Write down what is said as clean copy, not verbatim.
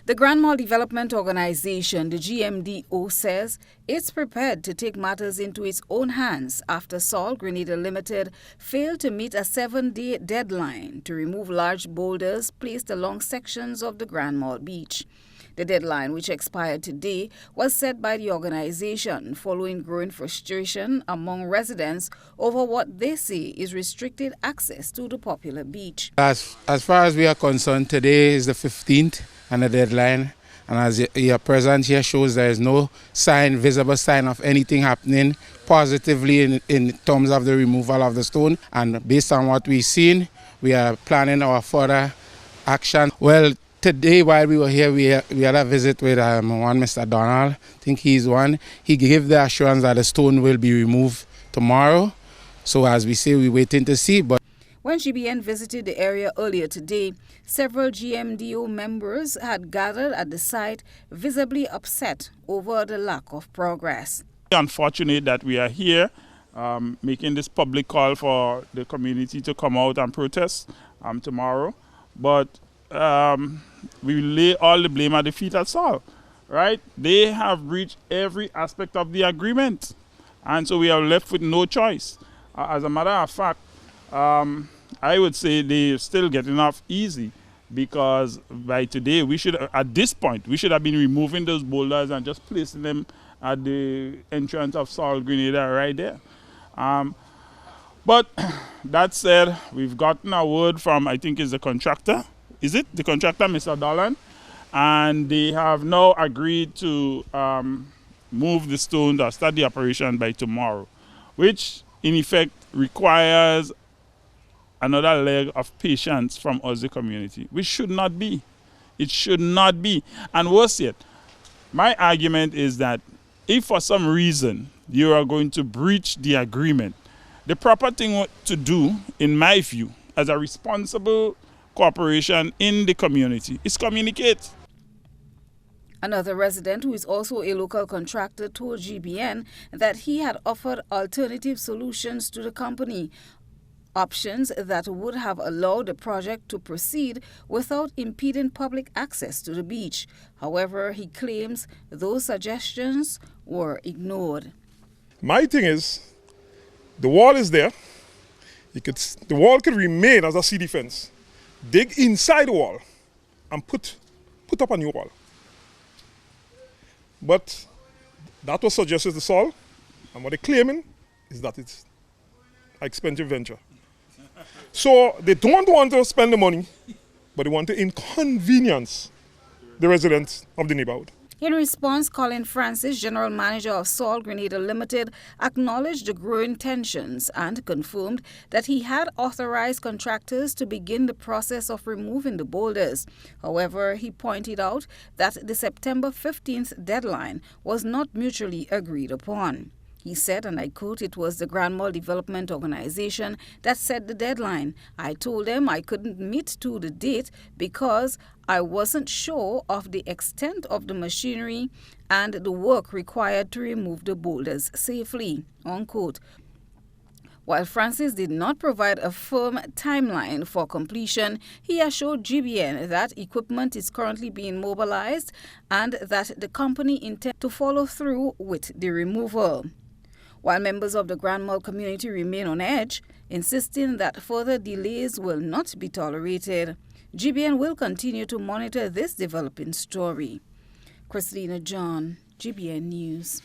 The Grand Mall Development Organization, the GMDO, says it's prepared to take matters into its own hands after Salt Grenada Limited failed to meet a 7-day deadline to remove large boulders placed along sections of the Grand Mall beach. The deadline, which expired today, was set by the organization following growing frustration among residents over what they say is restricted access to the popular beach. As far as we are concerned, today is the 15th and the deadline. And as your presence here shows, there is no visible sign of anything happening positively in terms of the removal of the stone. And based on what we've seen, we are planning our further action. Well, today, while we were here, we had a visit with one Mr. Donald. I think he's one. He gave the assurance that the stone will be removed tomorrow. So as we say, we're waiting to see. But when GBN visited the area earlier today, several GMDO members had gathered at the site, visibly upset over the lack of progress. Unfortunate that we are here making this public call for the community to come out and protest tomorrow. But we lay all the blame at the feet of Salt, right? They have reached every aspect of the agreement, and so we are left with no choice. As a matter of fact, I would say they're still getting off easy, because by today, at this point, we should have been removing those boulders and just placing them at the entrance of Salt Grenada right there. But that said, we've gotten a word from, I think it's the contractor. Is it the contractor, Mr. Dolan? And they have now agreed to move the stone or start the operation by tomorrow, which in effect requires another leg of patience from us, the community, which should not be. It should not be. And worse yet, my argument is that if for some reason you are going to breach the agreement, the proper thing to do, in my view, as a responsible corporation in the community, is communicate. Another resident, who is also a local contractor, told GBN that he had offered alternative solutions to the company, options that would have allowed the project to proceed without impeding public access to the beach. However, he claims those suggestions were ignored. My thing is, the wall is there. The wall could remain as a sea defense. Dig inside the wall and put up a new wall. But that was suggested to Salt, and what they're claiming is that it's an expensive venture. So they don't want to spend the money, but they want to inconvenience the residents of the neighborhood. In response, Colin Francis, General Manager of Salt Grenada Limited, acknowledged the growing tensions and confirmed that he had authorized contractors to begin the process of removing the boulders. However, he pointed out that the September 15th deadline was not mutually agreed upon. He said, and I quote, "It was the Grand Mall Development Organization that set the deadline. I told them I couldn't meet to the date because I wasn't sure of the extent of the machinery and the work required to remove the boulders safely," unquote. While Francis did not provide a firm timeline for completion, he assured GBN that equipment is currently being mobilized and that the company intends to follow through with the removal. While members of the Grand Mall community remain on edge, insisting that further delays will not be tolerated, GBN will continue to monitor this developing story. Christina John, GBN News.